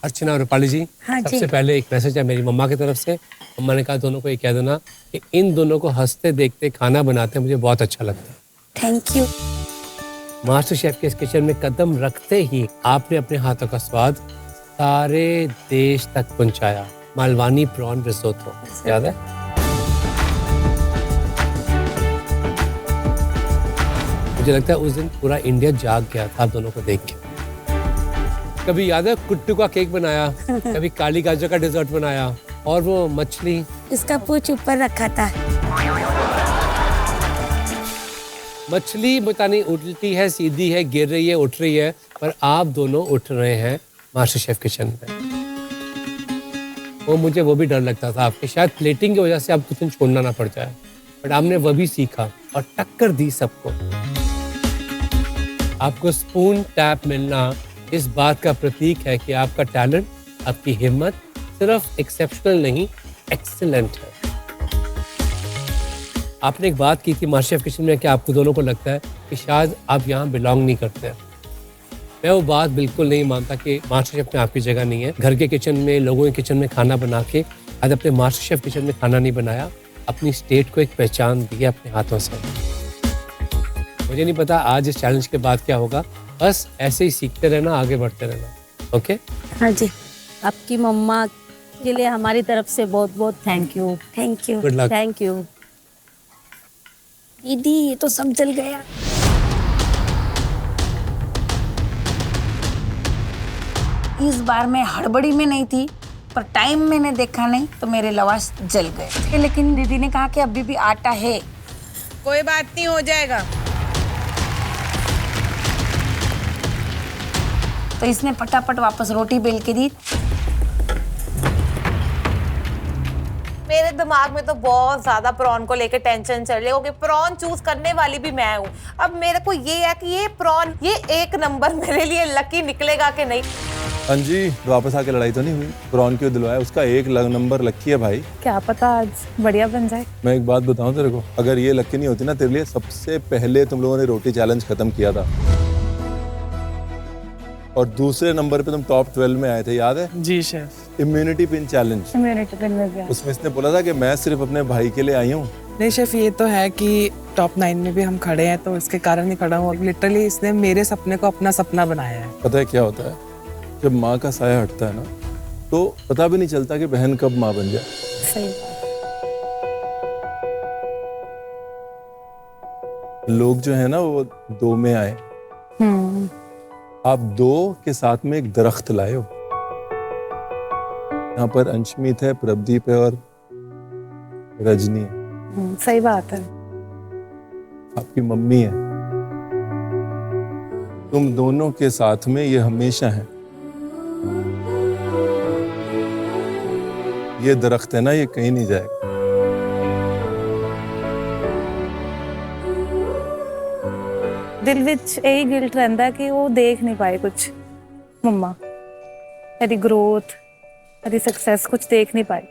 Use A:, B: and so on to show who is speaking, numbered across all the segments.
A: अर्चना और रूपाली जी,
B: हाँ
A: सबसे
B: जी।
A: पहले एक मैसेज है मेरी मम्मा की तरफ से। मम्मा ने कहा दोनों को ये कह देना कि इन दोनों को हंसते देखते खाना बनाते मुझे बहुत अच्छा लगता है।
B: Thank you.
A: मास्टर शेफ के इस किचन में कदम रखते ही आपने अपने हाथों का स्वाद सारे देश तक पहुंचाया। मालवानी प्रॉन रिसोतो, याद है? मुझे लगता है उस दिन पूरा इंडिया जाग गया था आप दोनों को देख के। कभी याद है कुट्टू का केक बनाया, कभी काली गाजर का डेजर्ट बनाया, और वो मछली,
B: इसका पूंछ ऊपर रखा था।
A: मछली पता नहीं उल्टी है, सीधी है, गिर रही है, उठ रही है, पर आप दोनों उठ रहे हैं मास्टर शेफ किचन में। मुझे वो भी डर लगता था आपके शायद प्लेटिंग की वजह से आपको कुछ छोड़ना ना पड़ जाए, बट आपने वो भी सीखा और टक्कर दी सबको। आपको स्पून टैप मिलना इस बात का प्रतीक है कि आपका टैलेंट, आपकी हिम्मत सिर्फ एक्सेप्शनल नहीं, एक्सीलेंट है। आपने एक बात की थी मास्टर शेफ किचन में कि आपको दोनों को लगता है कि शायद आप यहाँ बिलोंग नहीं करते। मैं वो बात बिल्कुल नहीं मानता कि मास्टर शेफ में आपकी जगह नहीं है। घर के किचन में, लोगों के किचन में खाना बना के आज अपने मास्टर शेफ किचन में खाना नहीं बनाया, अपनी स्टेट को एक पहचान दी है अपने हाथों से। मुझे नहीं पता आज इस चैलेंज के बाद क्या होगा, बस ऐसे ही सीखते रहना, आगे बढ़ते रहना। ओके?
B: हाँ जी।
C: आपकी मम्मा के लिए हमारी तरफ से बहुत बहुत thank you.
B: Thank you.
A: Good luck.
C: Thank you.
B: दीदी ये तो सब जल गया। इस बार मैं हड़बड़ी में नहीं थी, पर टाइम मैंने देखा नहीं तो मेरे लवाश जल गए। लेकिन दीदी ने कहा कि अभी भी आटा है।
D: कोई बात नहीं, हो जाएगा।
B: तो इसने फटाफट वापस रोटी बेल के दी।
D: मेरे दिमाग में तो बहुत ज्यादा प्रॉन को लेकर टेंशन चल रही है क्योंकि प्रॉन चूज करने वाली भी मैं हूँ। अब मेरे को ये है कि ये प्रॉन, ये एक नंबर मेरे लिए लकी निकलेगा कि नहीं।
E: हाँ जी, वापस आके लड़ाई तो नहीं हुई? प्रॉन क्यों दिलवाया? उसका एक नंबर लक्की है भाई।
F: क्या पता आज बढ़िया बन जाए।
E: मैं एक बात बताऊं तेरे को, अगर ये लक्की नहीं होती ना, तेरे लिए सबसे पहले तुम लोगों ने रोटी चैलेंज खत्म किया था और दूसरे नंबर पे तुम टॉप 12 में आए थे, याद है?
G: जी chef.
E: Immunity pin challenge,
F: immunity pin में गया।
E: उसमें इसने बोला था कि मैं सिर्फ अपने भाई के लिए आई हूँ।
G: नहीं शेफ, ये तो है कि टॉप 9 में भी हम खड़े हैं तो इसके कारण ही खड़ा हूँ। और लिटरली इसने मेरे सपने को अपना सपना बनाया है।
E: पता है क्या होता है, जब माँ का साया हटता है ना, तो पता भी नहीं चलता कि बहन कब माँ बन जाए।
F: सही।
E: लोग जो है ना वो दो में आए, आप दो के साथ में एक दरख्त लाए हो। यहाँ पर अंशमीत है, प्रभदीप है और रजनी है।
F: सही बात है।
E: आपकी मम्मी है। तुम दोनों के साथ में ये हमेशा है। ये दरख्त है ना, ये कहीं नहीं जाएगा।
F: दिल विच यही गिल्ट रहता है कि वो देख नहीं पाए कुछ। मम्मा मेरी ग्रोथ, मेरी सक्सेस कुछ देख नहीं पाए।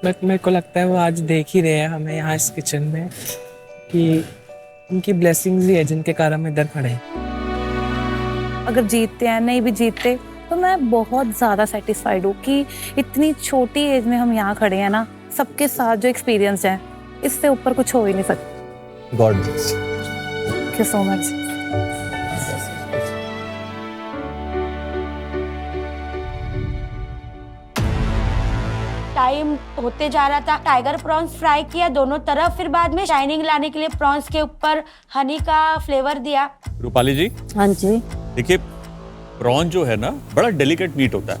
G: मेरे को लगता है वो आज देख ही रहे हैं हमें यहाँ इस किचन में, कि उनकी ब्लेसिंग्स ही है जिनके कारण हम इधर खड़े हैं।
F: अगर जीतते हैं, नहीं भी जीतते, तो मैं बहुत ज़्यादा सेटिस्फाइड हूँ कि इतनी छोटी एज में हम यहाँ खड़े हैं ना, सबके साथ जो एक्सपीरियंस है, इससे ऊपर कुछ हो ही नहीं सकता।
E: God bless.
F: Thank you so much.
B: Time होते जा रहा था। टाइगर प्रॉन्स फ्राई किया दोनों तरफ, फिर बाद में शाइनिंग लाने के लिए प्रॉन्स के ऊपर हनी का फ्लेवर दिया।
H: रूपाली जी,
C: हाँ जी।
H: देखिए प्रॉन जो है ना बड़ा डेलिकेट मीट होता है,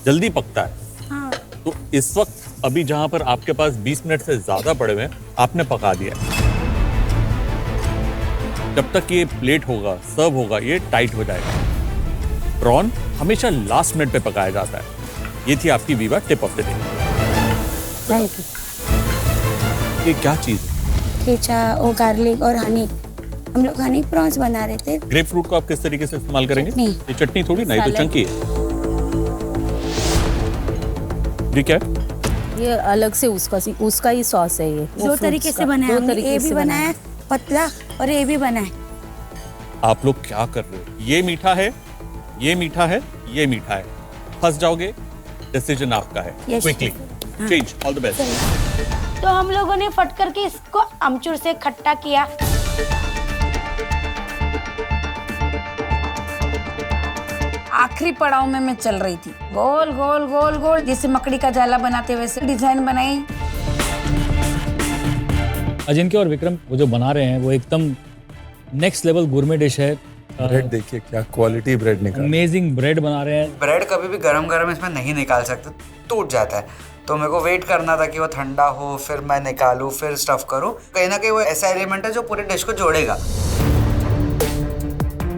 H: जल्दी पकता है।
B: हाँ।
H: तो इस वक्त अभी जहां पर आपके पास 20 मिनट से ज्यादा पड़े हुए हैं, आपने पका दिया है। जब तक ये प्लेट होगा, सर्व होगा, ये टाइट हो जाएगा। प्रॉन हमेशा लास्ट मिनट पे पकाया जाता है। ये थी आपकी Viva tip of the day.
B: Thank you.
H: ये क्या चीज है?
B: केचा और गार्लिक और हनी, हम लोग हनी प्रॉन्स बना रहे थे।
H: ग्रेप फ्रूट को आप किस तरीके से इस्तेमाल करेंगे?
B: चटनी।
H: ये चटनी थोड़ी ना, ये तो चंकी है। ये क्या है?
C: ये अलग से उसका ही सॉस है। ये
B: दो तरीके से बनाया हमने, ये भी बनाया पतला और ये भी बना है।
H: आप लोग क्या कर रहे हो? ये मीठा है, ये मीठा है, ये मीठा है, फंस जाओगे, डिसीजन आपका है।
C: Yes,
H: quickly change, all the best.
C: तो हम लोगों ने फट करके इसको अमचूर से खट्टा किया।
B: आखिरी पड़ाव में मैं चल रही थी, गोल गोल गोल गोल जैसे मकड़ी का जाला बनाते वैसे डिजाइन बनाई।
I: अजिंक्य और विक्रम वो जो बना रहे हैं वो एकदम नेक्स्ट लेवल गुरमे डिश है।
E: ब्रेड देखिए क्या क्वालिटी ब्रेड निकाल।
I: अमेजिंग ब्रेड बना रहे हैं।
J: ब्रेड कभी भी गरम गरम इसमें नहीं निकाल सकते, टूट जाता है। तो मेरे को वेट करना था कि वो ठंडा हो, फिर मैं निकालूं, फिर स्टफ करूं। कहीं ना कहीं वो ऐसा एलिमेंट है जो पूरे डिश को जोड़ेगा।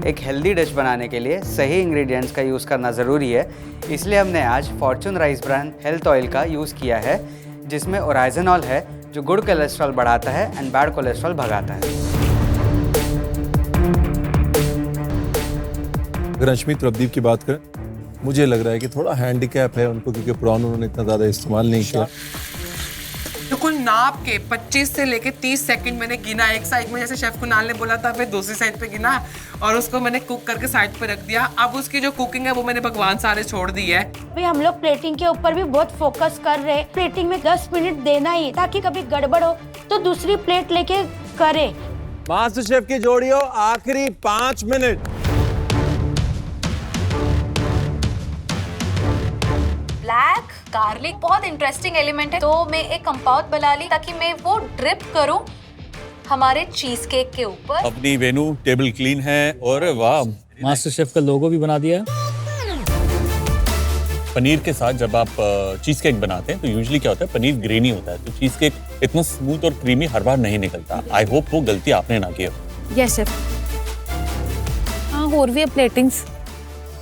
J: एक हेल्दी डिश बनाने के लिए सही इंग्रेडिएंट्स का यूज़ करना ज़रूरी है, इसलिए हमने आज Fortune rice brand health oil का यूज़ किया है, जिसमें ओराइजनॉल है जो गुड कोलेस्ट्रॉल बढ़ाता है एंड बैड कोलेस्ट्रॉल भगाता है।
E: अगर अश्मित प्रदीप की बात करें, मुझे लग रहा है कि थोड़ा हैंडीकैप है उनको, क्योंकि प्रॉन उन्होंने इतना ज़्यादा इस्तेमाल नहीं किया।
G: बिल्कुल नाप के 25 से लेके 30 सेकंड मैंने गिना। एक साइड में जैसे शेफ कुणाल ने बोला था, फिर दूसरी साइड पे गिना और उसको मैंने कुक करके साइड पे रख दिया। अब उसकी जो कुकिंग है वो मैंने भगवान सारे छोड़ दी है।
C: अभी हम लोग प्लेटिंग के ऊपर भी बहुत फोकस कर रहे हैं। प्लेटिंग में 10 मिनट देना ही, ताकि कभी गड़बड़ हो तो दूसरी प्लेट लेके करे।
E: मास्टर शेफ की जोड़ियों, आखिरी 5 मिनट।
K: ब्लैक गार्लिक बहुत इंटरेस्टिंग एलिमेंट है, तो मैं एक कंपाउंड बना ली ताकि मैं वो ड्रिप करूं हमारे चीज केक के ऊपर।
H: अपनी वेन्यू टेबल क्लीन है और वाह,
I: मास्टर शेफ का लोगो भी बना दिया।
H: पनीर के साथ जब आप चीज केक बनाते हैं तो यूजुअली क्या होता है, पनीर ग्रेनी होता है, तो चीज केक इतना स्मूथ और क्रीमी हर बार नहीं निकलता। आई होप वो गलती आपने ना की हो।
F: Yes chef. हाँ, और भी प्लेटिंग्स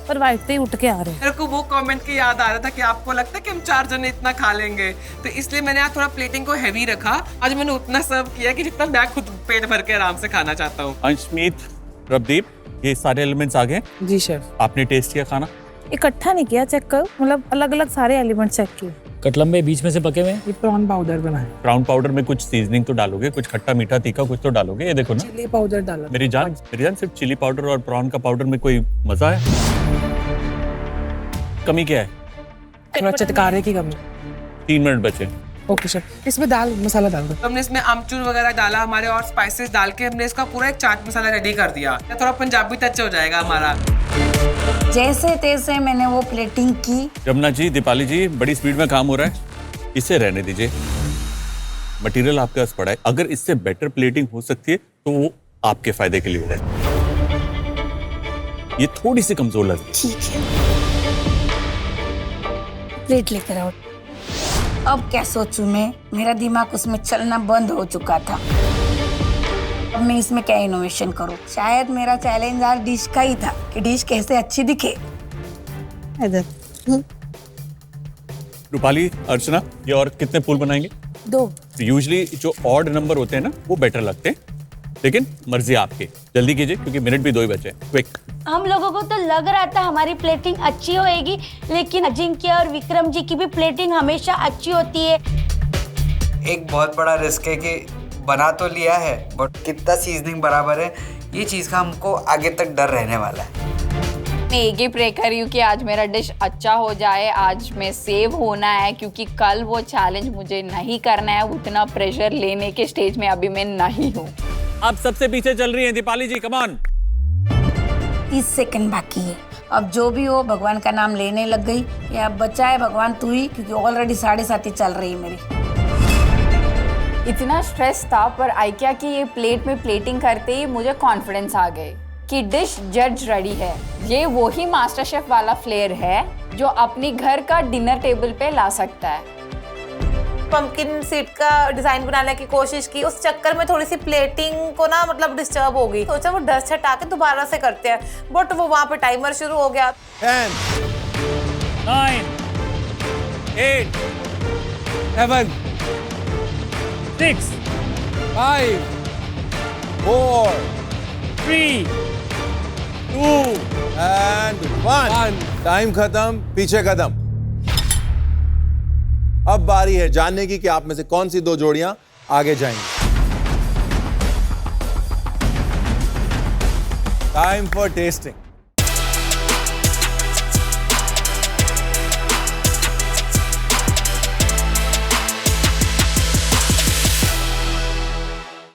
F: पर वाइट पे ही उठ के आ रहे हैं।
G: मेरे को वो कमेंट की याद आ रहा था कि आपको लगता है कि हम 4 जने इतना खा लेंगे, तो इसलिए मैंने आज थोड़ा प्लेटिंग को हैवी रखा। आज मैंने उतना सर्व किया कि जितना मैं खुद पेट भर के आराम से खाना चाहता हूँ।
H: अश्मित, प्रदीप, ये सारे एलिमेंट्स आ गए?
G: जी शेफ।
H: आपने टेस्ट किया खाना?
F: इकट्ठा नहीं किया, चेक करो, मतलब अलग अलग सारे एलिमेंट चेक किए।
I: कटलम्बे बीच में से पके हुए।
G: ये प्रॉन पाउडर बना है।
H: ब्राउन पाउडर में कुछ सीजनिंग तो डालोगे, कुछ खट्टा मीठा तीखा कुछ तो डालोगे। ये देखो ना,
G: चिली पाउडर डाला।
H: मेरी जान सिर्फ चिली पाउडर और प्रॉन का पाउडर में कोई मजा है? कमी क्या है?
G: थोड़ा चटकारे की कमी।
H: 3 मिनट बचे।
G: Okay chef. इसमें दाल मसाला डाल दो। हमने इसमें आमचूर वगैरह डाला हमारे, और स्पाइसेस डाल के हमने इसका पूरा एक चाट मसाला रेडी कर दिया। थोड़ा पंजाबी टच हो जाएगा हमारा।
B: जैसे तैसे मैंने वो प्लेटिंग की।
H: जमुना जी, दीपाली जी, बड़ी स्पीड में काम हो रहा है, इसे रहने दीजिए। मटेरियल आपके पास पड़ा है, अगर इससे बेटर प्लेटिंग हो सकती है तो वो आपके फायदे के लिए है। ये थोड़ी सी कमजोर लग रही है।
B: ठीक है, प्लेट लेकर आओ। अब क्या सोचूं मैं, मेरा दिमाग उसमें चलना बंद हो चुका था। अब मैं इसमें क्या इनोवेशन करूं? शायद मेरा चैलेंज आज डिश का ही था कि डिश कैसे अच्छी दिखे।
H: रूपाली, अर्चना, ये और कितने पूल बनाएंगे?
F: 2।
H: यूजुअली जो ऑड नंबर होते हैं ना वो बेटर लगते हैं, लेकिन मर्जी आपकी। जल्दी कीजिए क्योंकि मिनट भी 2 ही बचे हैं। क्विक।
C: हम लोगों को तो लग रहा था हमारी प्लेटिंग अच्छी होएगी, लेकिन अजिंक्य और विक्रम जी की भी प्लेटिंग हमेशा अच्छी होती है।
J: एक बहुत बड़ा रिस्क है कि बना तो लिया है, बट कितना सीजनिंग बराबर है, ये चीज़ का हमको आगे तक डर रहने वाला है।
K: मैं एक ही प्रे कर रही हूँ कि आज मेरा डिश अच्छा हो जाए, आज मैं सेव होना है, क्योंकि कल वो चैलेंज मुझे नहीं करना है। उतना प्रेशर लेने के स्टेज में अभी मैं नहीं हूँ।
H: आप सबसे पीछे चल रही हैं दीपाली जी, कम ऑन।
B: 30 सेकंड बाकी है। अब जो भी हो, भगवान का नाम लेने लग गई कि अब बचाए भगवान तू ही, क्योंकि ऑलरेडी 7:30 चल रही है मेरी।
K: इतना स्ट्रेस था, पर आइकिया की ये प्लेट में प्लेटिंग करते ही मुझे कॉन्फिडेंस आ गए कि डिश जज रेडी है। ये वही मास्टर शेफ वाला फ्लेयर है जो अपनी घर का डिनर टेबल पे ला सकता है।
D: पंपकिन सीड का डिजाइन बनाने की कोशिश की, उस चक्कर में थोड़ी सी प्लेटिंग को ना मतलब डिस्टर्ब हो गई। सोचा वो डस्ट हटा के दोबारा से करते हैं, बट वो वहां पे टाइमर शुरू हो गया।
E: 10
I: 9
E: 8 7
I: 6
E: 5 4
I: 3
E: 2 and 1। टाइम खत्म, पीछे कदम। अब बारी है जानने की कि आप में से कौन सी 2 जोड़ियां आगे जाएंगी। Time for testing.